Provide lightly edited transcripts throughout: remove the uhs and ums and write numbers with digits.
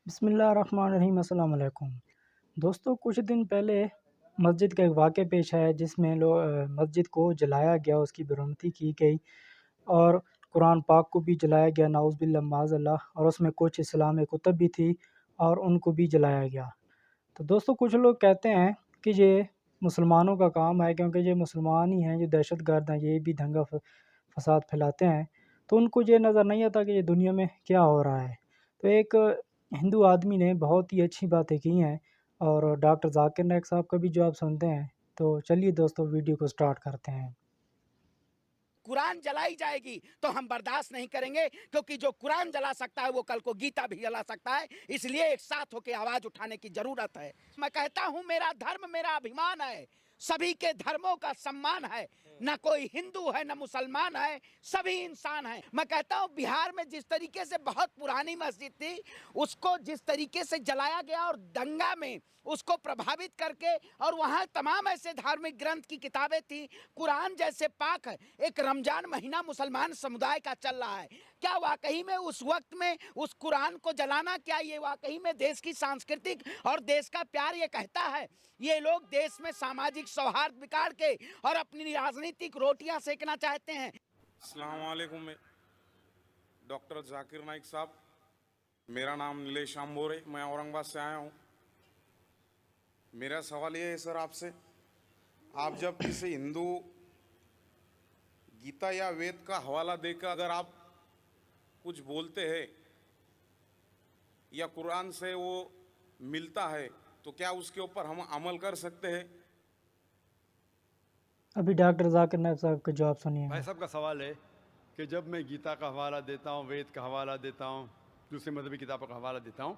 بسم اللہ الرحمن الرحیم۔ السلام علیکم دوستو، کچھ دن پہلے مسجد کا ایک واقعہ پیش آیا جس میں مسجد کو جلایا گیا، اس کی برامدی کی گئی اور قرآن پاک کو بھی جلایا گیا، نعوذ باللہ معاذ اللہ، اور اس میں کچھ اسلامی کتب بھی تھی اور ان کو بھی جلایا گیا۔ تو دوستو، کچھ لوگ کہتے ہیں کہ یہ مسلمانوں کا کام ہے کیونکہ یہ مسلمان ہی ہیں، جو دہشت گرد ہیں، یہ بھی دنگا فساد پھیلاتے ہیں، تو ان کو یہ نظر نہیں آتا کہ یہ دنیا میں کیا ہو رہا ہے۔ تو ایک ہندو آدمی نے بہت ہی اچھی باتیں کی ہیں اور ڈاکٹر ذاکر نائک صاحب کا بھی جواب سنتے ہیں۔ تو چلیے دوستو، ویڈیو کو سٹارٹ کرتے ہیں۔ قرآن جلائی جائے گی تو ہم برداشت نہیں کریں گے، کیونکہ جو قرآن جلا سکتا ہے وہ کل کو گیتا بھی جلا سکتا ہے۔ اس لیے ایک ساتھ ہو کے آواز اٹھانے کی ضرورت ہے۔ میں کہتا ہوں میرا دھرم میرا ابھیمان ہے، سبھی کے دھرموں کا سمان ہے، نہ کوئی ہندو ہے نہ مسلمان ہے، سبھی انسان ہیں۔ میں کہتا ہوں بہار میں جس طریقے سے بہت پرانی مسجد تھی، اس کو جس طریقے سے جلایا گیا اور دنگا میں اس کو پربھاوت کر کے، اور وہاں تمام ایسے دھارمک گرنتھ کی کتابیں تھیں، قرآن جیسے پاک ہے، ایک رمضان مہینہ مسلمان سمدائے کا چل رہا ہے، کیا واقعی میں اس وقت میں اس قرآن کو جلانا، کیا یہ واقعی میں دیش کی سانسکرتک اور دیش کا پیار یہ کہتا ہے؟ یہ لوگ دیش میں ساماجک سوہارد بگاڑ کے اور اپنی راجنیتک روٹیاں سیکنا چاہتے ہیں۔ السلام علیکم، ڈاکٹر ذاکر نائک صاحب، میرا نام نیلیش آمبور ہے، میں اورنگ آباد سے آیا ہوں۔ میرا سوال یہ ہے سر آپ سے، آپ جب کسی ہندو گیتا یا وید کا حوالہ دے کر اگر آپ کچھ بولتے ہیں یا قرآن سے وہ ملتا ہے تو کیا اس کے اوپر ہم عمل کر سکتے ہیں؟ ابھی ڈاکٹر ذاکر نائک صاحب کا جواب سنیے بھائی گا۔ صاحب کا سوال ہے کہ جب میں گیتا کا حوالہ دیتا ہوں، وید کا حوالہ دیتا ہوں، دوسرے مذہبی کتابوں کا حوالہ دیتا ہوں،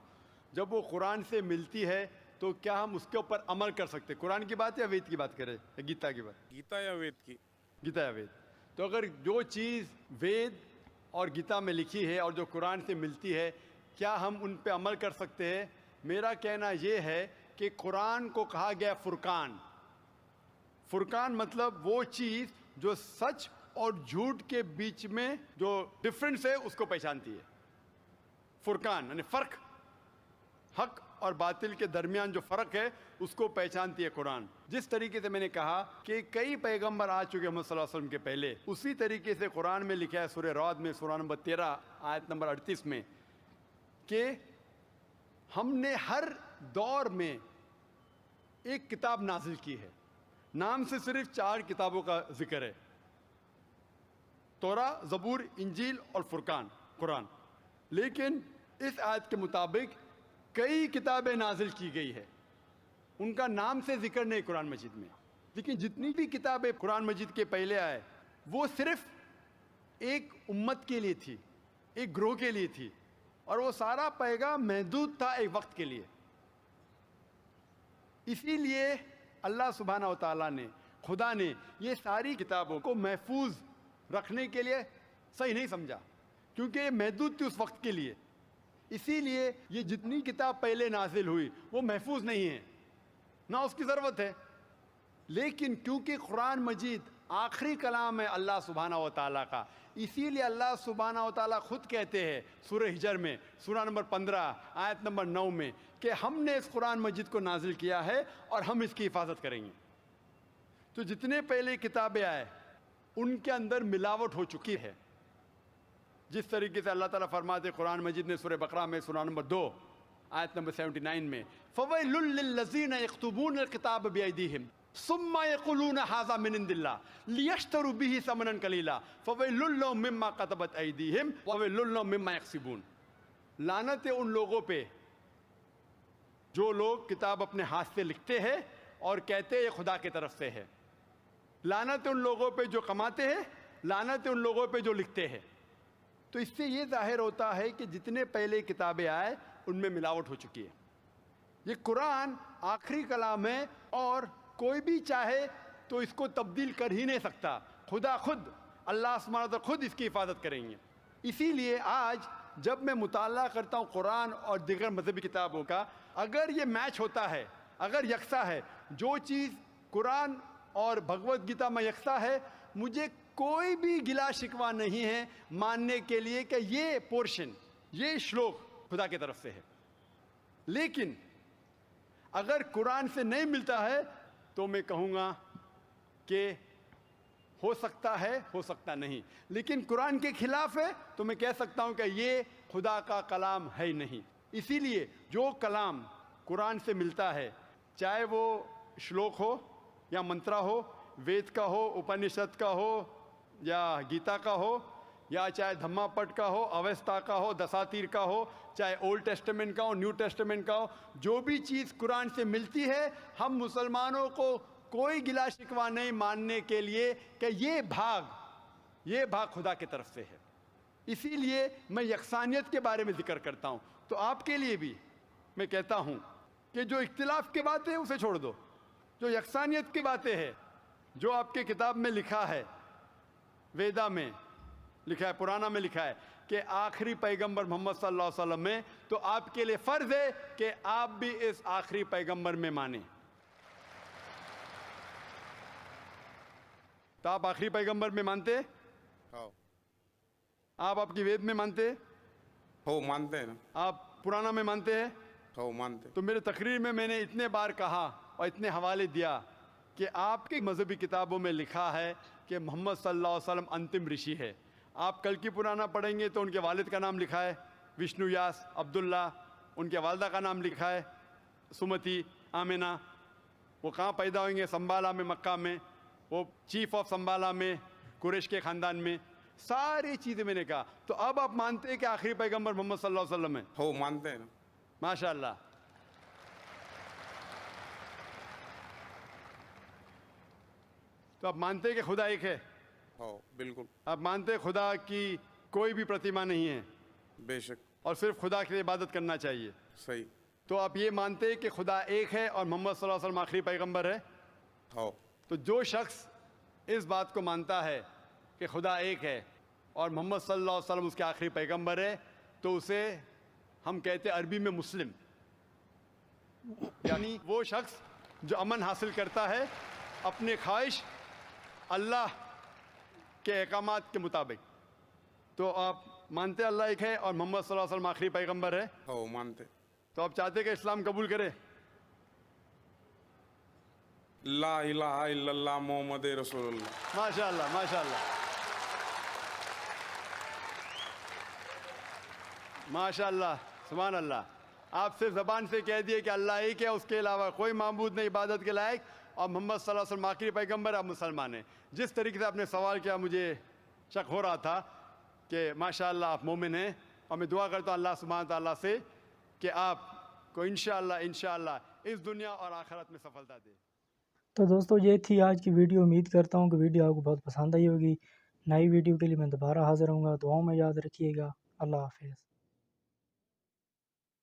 جب وہ قرآن سے ملتی ہے تو کیا ہم اس کے اوپر عمل کر سکتے؟ قرآن کی بات یا وید کی بات کریں یا گیتا کی بات؟ گیتا یا وید کی؟ گیتا یا وید۔ تو اگر جو چیز وید اور گیتا میں لکھی ہے اور جو قرآن سے ملتی ہے، کیا ہم ان پہ عمل کر سکتے ہیں؟ میرا کہنا یہ ہے کہ قرآن کو کہا گیا فرقان۔ فرقان مطلب وہ چیز جو سچ اور جھوٹ کے بیچ میں جو ڈفرنس ہے اس کو پہچانتی ہے۔ فرقان یعنی فرق، حق اور باطل کے درمیان جو فرق ہے اس کو پہچانتی ہے قرآن۔ جس طریقے سے میں نے کہا کہ کئی پیغمبر آ چکے محمد صلی اللہ علیہ وسلم کے پہلے، اسی طریقے سے قرآن میں لکھا ہے سورہ رعد میں سورہ نمبر 13 آیت نمبر 38 میں کہ ہم نے ہر دور میں ایک کتاب نازل کی ہے۔ نام سے صرف 4 کتابوں کا ذکر ہے، توراہ، زبور، انجیل اور فرقان، قرآن۔ لیکن اس آیت کے مطابق کئی کتابیں نازل کی گئی ہے، ان کا نام سے ذکر نہیں قرآن مجید میں۔ لیکن جتنی بھی کتابیں قرآن مجید کے پہلے آئے وہ صرف ایک امت کے لیے تھی، ایک گروہ کے لیے تھی، اور وہ سارا پیغام محدود تھا ایک وقت کے لیے۔ اسی لیے اللہ سبحانہ و تعالیٰ نے، خدا نے یہ ساری کتابوں کو محفوظ رکھنے کے لیے صحیح نہیں سمجھا، کیونکہ یہ محدود تھی اس وقت کے لیے۔ اسی لیے یہ جتنی کتاب پہلے نازل ہوئی وہ محفوظ نہیں ہے، نہ اس کی ضرورت ہے۔ لیکن کیونکہ قرآن مجید آخری کلام ہے اللہ سبحانہ و تعالیٰ کا، اسی لیے اللہ سبحانہ و تعالیٰ خود کہتے ہیں سورہ ہجر میں سورہ نمبر 15 آیت نمبر 9 میں کہ ہم نے اس قرآن مجید کو نازل کیا ہے اور ہم اس کی حفاظت کریں گے۔ تو جتنے پہلے کتابیں آئے ان کے اندر ملاوٹ ہو چکی ہے، جس طریقے سے اللہ تعالیٰ فرماتے قرآن مجید نے سورہ بقرہ میں سورہ نمبر 2 آیت نمبر 79 میں فَوَيْلٌ لِّلَّذِينَ يَكْتُبُونَ الْكِتَابَ بِأَيْدِيهِمْ ثُمَّ يَقُولُونَ هَٰذَا مِنْ عِندِ اللَّهِ لِيَشْتَرُوا بِهِ ثَمَنًا قَلِيلًا فَوَيْلٌ لَّهُم مِّمَّا كَتَبَتْ أَيْدِيهِمْ وَوَيْلٌ لَّهُم مِّمَّا يَكْسِبُونَ۔ لعنت ہے ان لوگوں پہ جو لوگ کتاب اپنے ہاتھ سے لکھتے ہیں اور کہتے ہیں یہ خدا کی طرف سے ہے۔ لعنت ہے ان لوگوں پہ جو کماتے ہیں، لعنت ہے ان لوگوں پہ جو لکھتے ہیں۔ تو اس سے یہ ظاہر ہوتا ہے کہ جتنے پہلے کتابیں آئے ان میں ملاوٹ ہو چکی ہے۔ یہ قرآن آخری کلام ہے اور کوئی بھی چاہے تو اس کو تبدیل کر ہی نہیں سکتا، خدا خود، اللہ سبحانہ و تعالیٰ خود اس کی حفاظت کریں گے۔ اسی لیے آج جب میں مطالعہ کرتا ہوں قرآن اور دیگر مذہبی کتابوں کا، اگر یہ میچ ہوتا ہے، اگر یکساں ہے، جو چیز قرآن اور بھگوت گیتا میں یکساں ہے، مجھے کوئی بھی گلا شکوہ نہیں ہے ماننے کے لیے کہ یہ پورشن، یہ شلوک خدا کی طرف سے ہے۔ لیکن اگر قرآن سے نہیں ملتا ہے تو میں کہوں گا کہ ہو سکتا ہے، ہو سکتا نہیں، لیکن قرآن کے خلاف ہے تو میں کہہ سکتا ہوں کہ یہ خدا کا کلام ہے ہی نہیں۔ اسی لیے جو کلام قرآن سے ملتا ہے، چاہے وہ شلوک ہو یا منترا ہو، وید کا ہو، اپنشد کا ہو یا گیتا کا ہو، یا چاہے دھما پٹ کا ہو، اویستا کا ہو، دساتیر کا ہو، چاہے اولڈ ٹیسٹمنٹ کا ہو، نیو ٹیسٹمنٹ کا ہو، جو بھی چیز قرآن سے ملتی ہے، ہم مسلمانوں کو کوئی گلا شکوہ نہیں ماننے کے لیے کہ یہ بھاگ خدا کی طرف سے ہے۔ اسی لیے میں یکسانیت کے بارے میں ذکر کرتا ہوں۔ تو آپ کے لیے بھی میں کہتا ہوں کہ جو اختلاف کی باتیں ہیں اسے چھوڑ دو، جو یکسانیت کی باتیں ہیں، جو آپ کے کتاب میں لکھا ہے، ویدا میں لکھا ہے، پرانا میں لکھا ہے کہ آخری پیغمبر محمد صلی اللہ علیہ وسلم میں، تو آپ کے لیے فرض ہے کہ آپ بھی اس آخری پیغمبر میں مانیں۔ تو آپ آخری پیغمبر میں مانتے؟ ہاں آپ کی وید میں مانتے؟ ہو مانتے ہیں نا، آپ پرانا میں مانتے ہیں؟ ہو مانتے۔ تو میرے تقریر میں نے اتنے بار کہا اور اتنے حوالے دیا کہ آپ کی مذہبی کتابوں میں لکھا ہے کہ محمد صلی اللہ علیہ وسلم انتم رشی ہے۔ آپ کل کی پرانا پڑھیں گے تو ان کے والد کا نام لکھا ہے وشنو یاس عبداللہ، ان کے والدہ کا نام لکھا ہے سمتی آمنہ۔ وہ کہاں پیدا ہوئیں گے؟ سنبالا میں، مکہ میں، وہ چیف آف سنبالا میں، قریش کے خاندان میں، ساری چیزیں میں نے کہا۔ تو اب آپ مانتے ہیں کہ آخری پیغمبر محمد صلی اللہ علیہ وسلم ہے؟ ہو مانتے ہیں نا۔ ماشاء اللہ۔ تو آپ مانتے ہیں کہ خدا ایک ہے؟ ہو بالکل، آپ مانتے ہیں خدا کی کوئی بھی پرتیما نہیں ہے بے شک، اور صرف خدا کی عبادت کرنا چاہیے؟ صحیح۔ تو آپ یہ مانتے ہیں کہ خدا ایک ہے اور محمد صلی اللہ علیہ وسلم آخری پیغمبر ہے؟ ہو تو جو شخص اس بات کو مانتا ہے کہ خدا ایک ہے اور محمد صلی اللہ علیہ وسلم اس کے آخری پیغمبر ہے، تو اسے ہم کہتے ہیں عربی میں مسلم، یعنی وہ شخص جو امن حاصل کرتا ہے اپنی خواہش اللہ کے احکامات کے مطابق۔ تو آپ مانتے اللہ ایک ہے اور محمد صلی اللہ علیہ وسلم آخری پیغمبر ہے؟ ہو مانتے۔ تو آپ چاہتے کہ اسلام قبول کرے؟ لا الہ الا اللہ محمد رسول اللہ۔ ماشاء اللہ، ماشاء اللہ، ماشاء اللہ، سبحان اللہ۔ آپ صرف زبان سے کہہ دیے کہ اللہ ایک ہے، اس کے علاوہ کوئی معبود نہیں عبادت کے لائق، اور محمد صلی اللہ علیہ وسلم آخری پیغمبر، آپ مسلمان ہیں۔ جس طریقے سے آپ نے سوال کیا مجھے شک ہو رہا تھا کہ ماشاء اللہ آپ مومن ہیں، اور میں دعا کرتا ہوں اللہ سبحانہ تعالیٰ سے کہ آپ کو انشاءاللہ اس دنیا اور آخرت میں سفلتا دے۔ تو دوستو یہ تھی آج کی ویڈیو۔ امید کرتا ہوں کہ ویڈیو آپ کو بہت پسند آئی ہوگی۔ نئی ویڈیو کے لیے میں دوبارہ حاضر ہوں گا۔ دعاؤں میں یاد رکھیے گا۔ اللہ حافظ۔